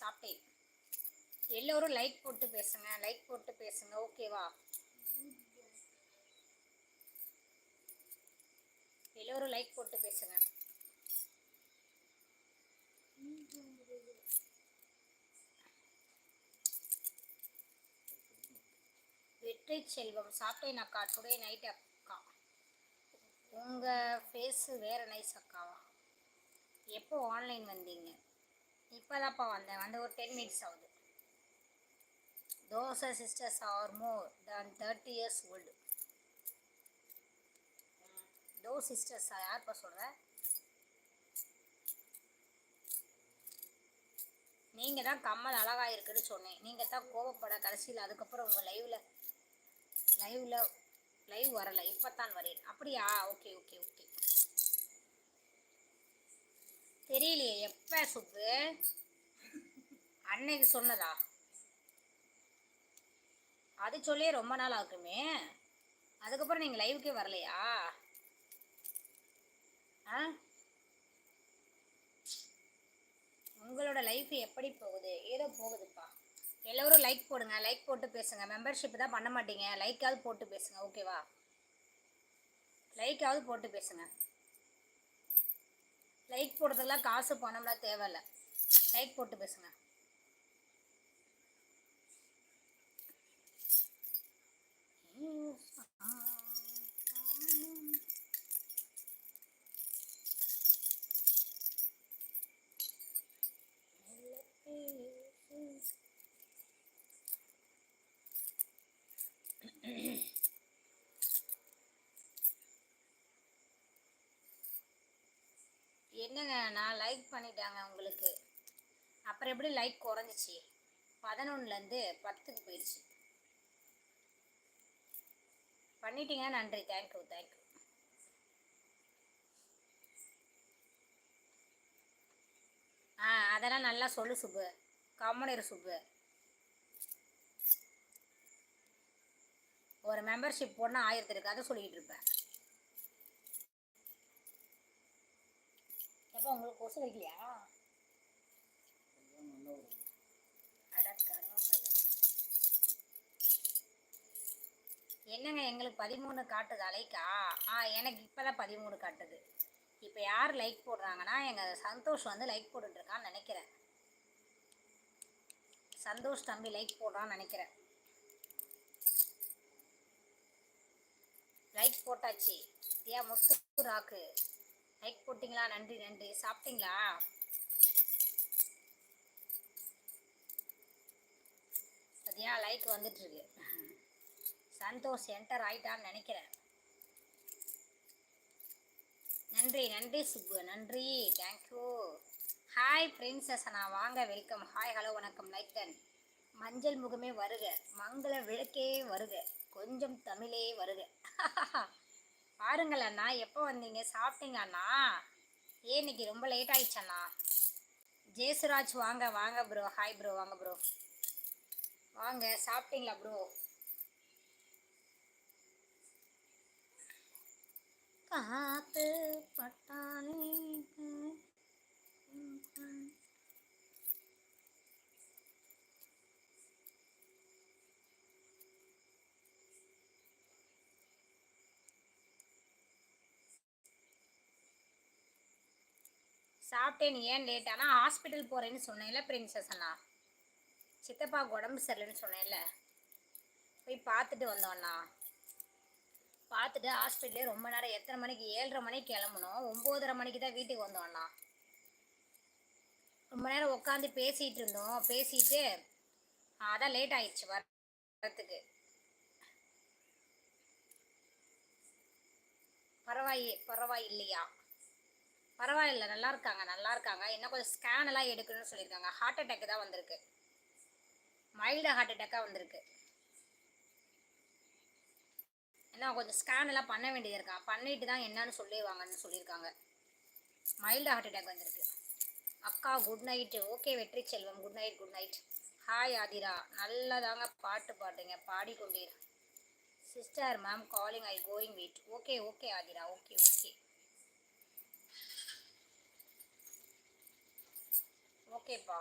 சாப்பிட்டேன். எல்லோரும் லைக் போட்டு பேசுங்க, லைக் போட்டு பேசுங்க. ஓகேவா? எல்லோரும் லைக் போட்டு பேசுங்க. வெற்றி செல்வம் சாப்பிட்டேன் அக்கா. டுடே நைட் அக்கா. உங்கள் ஃபேஸு வேறு நைஸ் அக்காவா? எப்போ ஆன்லைன் வந்தீங்க? இப்போதான்ப்பா வந்த ஒரு 10 minutes ஆகுது. Those sisters are more than 30 years old. Those சிஸ்டர்ஸா? யார்ப்பா சொல்கிற? நீங்கள் தான் கம்மல் அழகாக இருக்குன்னு சொன்னேன். நீங்கள் தான் கோவப்பட கடைசியில் அதுக்கப்புறம் உங்கள் லைவ் வரலை. இப்போ தான் வரேன். அப்படியா? Okay okay okay. தெரியலையே எப்போ சுப்பு அன்னைக்கு சொன்னதா? அது சொல்லியே ரொம்ப நாள் ஆகுமே. அதுக்கப்புறம் நீங்கள் லைவுக்கே வரலையா? ஆ, உங்களோட லைஃப் எப்படி போகுது? ஏதோ போகுதுப்பா. எல்லோரும் லைக் போடுங்க, லைக் போட்டு பேசுங்க. மெம்பர்ஷிப் தான் பண்ண மாட்டீங்க. லைக்காவது போட்டு பேசுங்க. ஓகேவா? லைக்காவது போட்டு பேசுங்க. லைக் போடுறதுலாம் காசு பணம்லாம் தேவையில்லை. லைக் போட்டு பேசுங்க. என்னங்க, நான் லைக் பண்ணிட்டாங்க உங்களுக்கு. அப்புறம் எப்படி லைக் குறைஞ்சிச்சு? 11லேருந்து 10க்கு போயிடுச்சு. பண்ணிட்டீங்க, நன்றி. Thank you thank you. அதெல்லாம் நல்லா சொல்லு சுப்பு. கம்முனிரு சுப்பு. ஒரு மெம்பர்ஷிப் போடனா 1000 இருக்கு, அதை சொல்லிக்கிட்டு இருப்பேன். எப்போ உங்களுக்கு கொசு வைக்கலையா? என்னங்க, எங்களுக்கு 13 காட்டுது அலைக்கா? எனக்கு இப்போ தான் 13 காட்டுது. இப்போ யார் லைக் போடுறாங்கன்னா எங்கள் சந்தோஷ் வந்து லைக் போட்டுட்ருக்கான்னு நினைக்கிறேன். சந்தோஷ் தம்பி லைக் போடுறான்னு நினைக்கிறேன். லைக் போட்டாச்சு. தியா முத்து ராக்கு லைக் போட்டிங்களா? நன்றி நன்றி. சாப்பிட்டீங்களா? தியா லைக் வந்துட்டுருக்கு. சந்தோஷ் என்டர் ஆயிட்டான்னு நினைக்கிறேன். நன்றி நன்றி சுப்பு, நன்றி. தேங்க்யூ. ஹாய் பிரின்சஸ் அண்ணா, வாங்க, வெல்கம். ஹாய், ஹலோ, வணக்கம். Like ton. மஞ்சள் முகமே வருக, மங்கள விளக்கே வருக, கொஞ்சம் தமிழே வருக. பாருங்கள் அண்ணா, எப்போ வந்தீங்க? சாப்பிட்டீங்க அண்ணா? ஏன் இன்னைக்கு ரொம்ப லேட் ஆயிடுச்சண்ணா? ஜேசுராஜ் வாங்க வாங்க ப்ரோ. ஹாய் ப்ரோ, வாங்க ப்ரோ, வாங்க. சாப்பிட்டீங்களா ப்ரோ? காத்து பட்டாலே சாப்பிட்டேன். ஏன் லேட்? ஆனால் ஹாஸ்பிட்டல் போகிறேன்னு சொன்னேன்ல பிரின்சஸ் அண்ணா. சித்தப்பாவுக்கு உடம்பு சரியில்லைன்னு சொன்னேன்ல, போய் பார்த்துட்டு வந்தோண்ணா. பார்த்துட்டு ஹாஸ்பிட்டலே ரொம்ப நேரம். எத்தனை மணிக்கு? 7:30 மணிக்கு கிளம்பணும். 9:30 மணிக்கு தான் வீட்டுக்கு வந்தோண்ணா. ரொம்ப நேரம் உட்காந்து பேசிகிட்டு இருந்தோம். பேசிட்டு அதான் லேட் ஆயிடுச்சு வரத்துக்கு. பரவாயில்லையா? பரவாயில்ல, நல்லா இருக்காங்க நல்லா இருக்காங்க. இன்னும் கொஞ்சம் ஸ்கேன் எல்லாம் எடுக்கணும்னு சொல்லியிருக்காங்க. ஹார்ட் அட்டாக் தான் வந்திருக்கு. மைல்டு ஹார்ட் அட்டாக்காக வந்திருக்கு. ஏன்னா கொஞ்சம் ஸ்கேன் எல்லாம் பண்ண வேண்டியது இருக்கா. பண்ணிட்டு தான் என்னன்னு சொல்லிடுவாங்கன்னு சொல்லியிருக்காங்க. மைல்டு ஹார்ட் அட்டாக் வந்திருக்கு. அக்கா good night. Okay Vetri Selvam, good night good night. Hi Aathira, நல்லதாங்க பாட்டு பாடுறீங்க, பாடிக்கொண்டீர். Sister ma'am calling, I going wait. Okay okay Aathira, okay okay ஓகேப்பா.